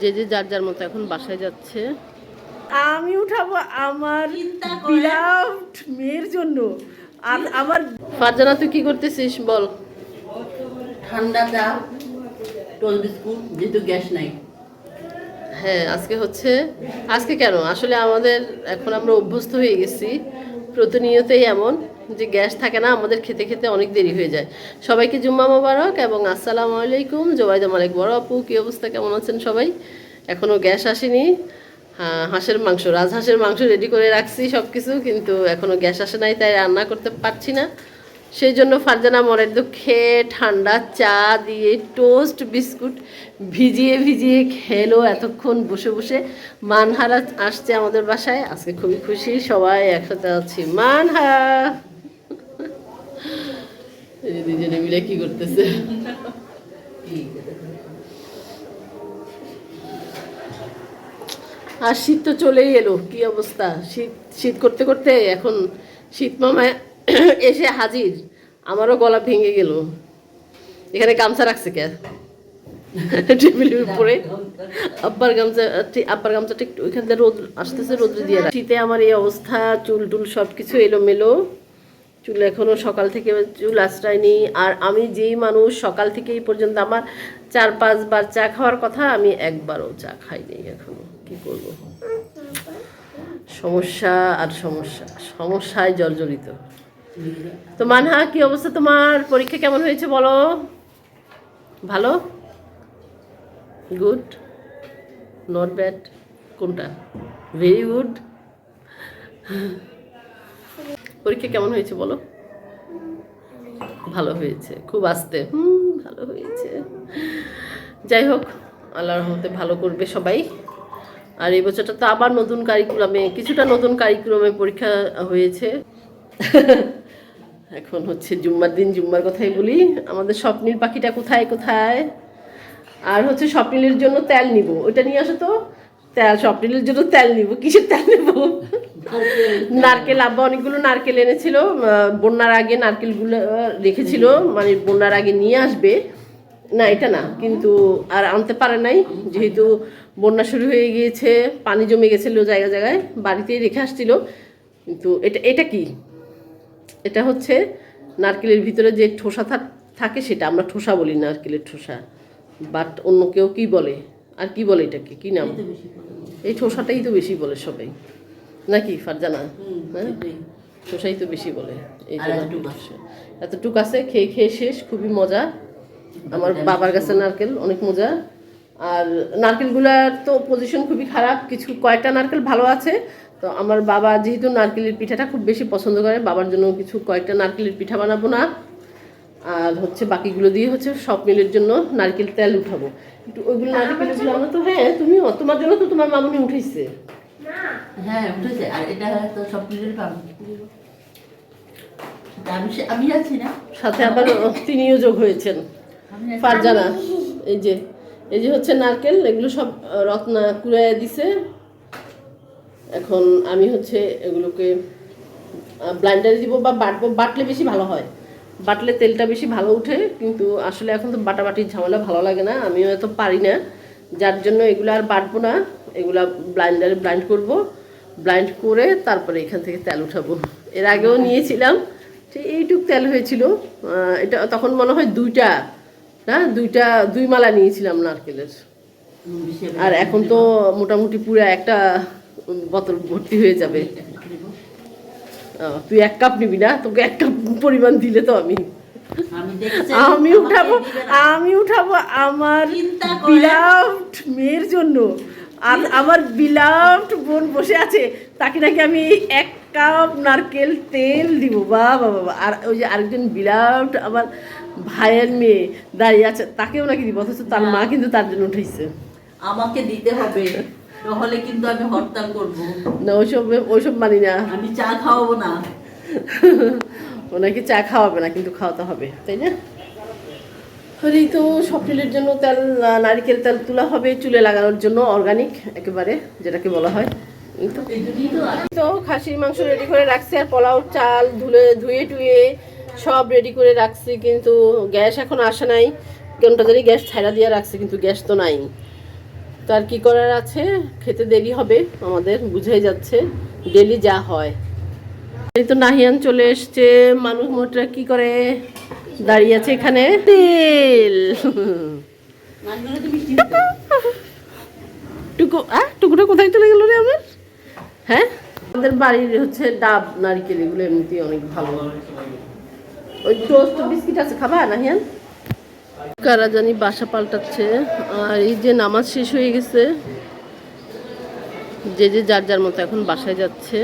যে যে যার যার মতো এখন বাসায় যাচ্ছে। আমি উঠাবো আমার বিরাট মেয়ের জন্য। আর আমার ফারজানা, তুই কি করতেছিস বল? ঠান্ডা চা, টোল বিস্কুট, যেহেতু গ্যাস নাই। হ্যাঁ, আজকে কেন আসলে আমাদের এখন আমরা অভ্যস্ত হয়ে গেছি প্রতিনিয়তই এমন যে গ্যাস থাকে না, আমাদের খেতে খেতে অনেক দেরি হয়ে যায়। সবাইকে জুম্মা মোবারক এবং আসসালামু আলাইকুম। জোবাইদা মালিক বড় আপু, কী অবস্থা, কেমন আছেন সবাই? এখনও গ্যাস আসেনি। হ্যাঁ, হাঁসের মাংস, রাজহাঁসের মাংস রেডি করে রাখছি সব কিছু, কিন্তু এখনও গ্যাস আসে নাই, তাই রান্না করতে পারছি না। সেই জন্য ফারজানা মনের দুঃখে ঠান্ডা চা দিয়ে টোস্ট বিস্কুট ভিজিয়ে ভিজিয়ে খেলো এতক্ষণ বসে বসে। মানহারা আসছে আমাদের বাসায়, আজকে খুবই খুশি, সবাই একসাথে আছি। মানহা এই যে দুজনে মিলে কি করতেছে। আর শীত তো চলেই এলো, কি অবস্থা, শীত শীত করতে করতে এখন শীত মামায় এসে হাজির। আমারও গলা ভেঙে গেল। এখানে গামছা রাখছে কে টেবিলের উপরে? আব্বার গামছাটা একটু ওইখান থেকে রোদ আসতেছে, রোদ্রে দিয়ে রাখ। শীতে আমার এই অবস্থা, চুল টুল সব কিছু এলোমেলো। চুল এখনো সকাল থেকে চুল আশ্রয়নি। আর আমি যেই মানুষ সকাল থেকে এই পর্যন্ত আমার 4-5 বার চা খাওয়ার কথা, আমি একবারও চা খাইনি এখনো। কি করব, সমস্যা আর সমস্যা, সমস্যায় জর্জরিত। তো মানহা, কি অবস্থা তোমার? পরীক্ষা কেমন হয়েছে বলো? ভালো, গুড, নট ব্যাড, কোনটা? Very good. পরীক্ষা কেমন হয়েছে বলো? ভালো হয়েছে, খুব আস্তে, ভালো হয়েছে। যাই হোক, আল্লাহর রহমতে ভালো করবে সবাই। আর এই বছরটা তো আবার নতুন কারিকুলামে, কিছুটা নতুন কারিকুলামে পরীক্ষা হয়েছে। এখন হচ্ছে জুম্মার দিন, জুম্মার কথাই বলি। আমাদের স্বপ্নীল পাখিটা কোথায় কোথায়? আর হচ্ছে স্বপ্নীলের জন্য তেল নিব, ওইটা নিয়ে আসো তো। তেল, স্বপ্নীলের জন্য তেল নিব। কিসের তেল নেব? নারকেল। আব্বা অনেকগুলো নারকেল এনেছিল, বন্যার আগে নারকেলগুলো রেখেছিল, মানে বন্যার আগে নিয়ে আসবে। না, এটা না, কিন্তু আর আনতে পারে নাই, যেহেতু বন্যা শুরু হয়ে গিয়েছে, পানি জমে গেছিল জায়গায় জায়গায়, বাড়িতেই রেখে আসছিল। কিন্তু এটা কি? এটা হচ্ছে নারকেলের ভিতরে যে ঠোসা থাকে, সেটা আমরা ঠোসা বলি, নারকেলের ঠোসা। বাট অন্য কেউ কি বলে, আর কি বলে এটাকে, কি নাম? এই ঠোসাটাই তো বেশি বলে সবাই, নাকি ফারজানা? হ্যাঁ, ঠোসাই তো বেশি বলে। এই এতটুক আছে, খেয়ে খেয়ে শেষ, খুবই মজা। আমার বাবার কাছে নারকেল অনেক মজা। আর নারকেলগুলার তো পজিশন খুবই খারাপ, কয়েকটা নারকেল ভালো আছে। তো আমার বাবা যেহেতু নারকেলের পিঠাটা খুব বেশি পছন্দ করে, বাবার জন্য কয়েকটা নারকেলের পিঠা বানাবো না। আর হচ্ছে বাকিগুলো দিয়ে হচ্ছে সব মিলের জন্য নারকেল তেল উঠাবো একটু। ওইগুলো নারকেলগুলো আমরা তো, হ্যাঁ তুমিও, তোমার জন্য তো তোমার মামুনি উঠেছে। হ্যাঁ উঠেছে, আর এটা তো সব মিলের পাবো। আমি আছি না সাথে, আবার তিনিও যোগ হয়েছেন, ফারজানা। এই যে হচ্ছে নারকেল, এগুলো সব রত্না কুড়াইয়া দিছে। এখন আমি হচ্ছে এগুলোকে ব্লাইন্ডারে দিব বা বাটবো, বাটলে বেশি ভালো হয়, বাটলে তেলটা বেশি ভালো উঠে। কিন্তু আসলে এখন তো বাটাবাটির ঝামেলা ভালো লাগে না, আমিও এত পারি না, যার জন্য এগুলো আর বাটবো না। এগুলা ব্লাইন্ডারে ব্লাইন্ড করব, ব্লাইন্ড করে তারপরে এখান থেকে তেল উঠাবো। এর আগেও নিয়েছিলাম, ঠিক এইটুক তেল হয়েছিল। এটা তখন মনে হয় দুই মালা নিয়েছিলাম নারকেলের। আর এখন তো মোটামুটি পুরো একটা বোতল ভর্তি হয়ে যাবে। তুই 1 কাপ নিবি না? তোকে 1 কাপ পরিমাণ দিলে তো আমি উঠাবো আমার বিলাভড মেয়ের জন্য। আর আমার বিলাভড বোন বসে আছে, তাকে নাকি আমি 1 কাপ নারকেল তেল দিব। বাবা বাবা। আর ওই যে আরেকজন বিলাভড আমার ভাইয়ের মেয়ে দাঁড়িয়ে আছে, তাকেও নাকি দিব, অথচ তার মা কিন্তু তার জন্য উঠেছে। আমাকে দিতে হবে, তাহলে কিন্তু আমি হরতাল করব না। ওইসব মানি না, আমি চা খাওয়াবো না। ওনাকে চা খাওয়াবে না, কিন্তু খাওয়াতে হবে, তাই না? এই তো স্বপ্নিলের জন্য তেল, নারকেল তেল তোলা হবে চুলে লাগানোর জন্য, অর্গানিক একেবারে, যেটাকে বলা হয়। তো খাসির মাংস রেডি করে রাখছি, আর পোলাও চাল ধুয়ে টুয়ে সব রেডি করে রাখছি, কিন্তু গ্যাস এখন আসে নাই। কোনটা জানি গ্যাস ছাইড়া দিয়ে রাখছি, কিন্তু গ্যাস তো নাই। তার কি করার আছে, খেতে দেরি হবে আমাদের, বুঝাই যাচ্ছে ডেলি যা হয়। এই তো নাহিয়ান চলে এসছে, মানুষ মোটরা কি করে দাঁড়িয়ে আছে এখানে। তেল মাছগুলো তো মিষ্টি হতো। টুকুটা কোথায় চলে গেল রে আমার? হ্যাঁ, আমাদের বাড়ির হচ্ছে ডাব নারকেল, এগুলো এমনিতেই অনেক ভালো। ওই টোস্ট বিস্কিট আছে, খাবা নাহিয়ান? কারা জানি বাসা পাল্টাচ্ছে। আর এই যে নামাজ শেষ হয়ে গেছে, যে যে যার যার মতো এখন বাসায় যাচ্ছে।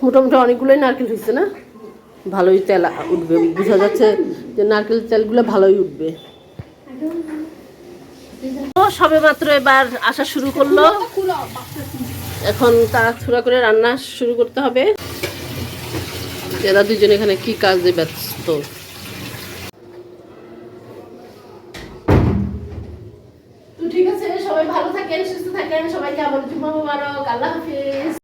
মোটামুটি অনেকগুলোই নারকেল হয়েছে না, ভালোই তেল উঠবে, বোঝা যাচ্ছে যে নারকেল তেলগুলো ভালোই উঠবে। সবে মাত্র এবার আসা শুরু করলো, এখন তাড়াহুড়া করে রান্না শুরু করতে হবে। এরা দুজন এখানে কি কাজে ব্যস্ত। ঠিক আছে, সবাই ভালো থাকেন, সুস্থ থাকেন, সবাইকে আবার জুম্মা মুবারক, আল্লাহ হাফিজ।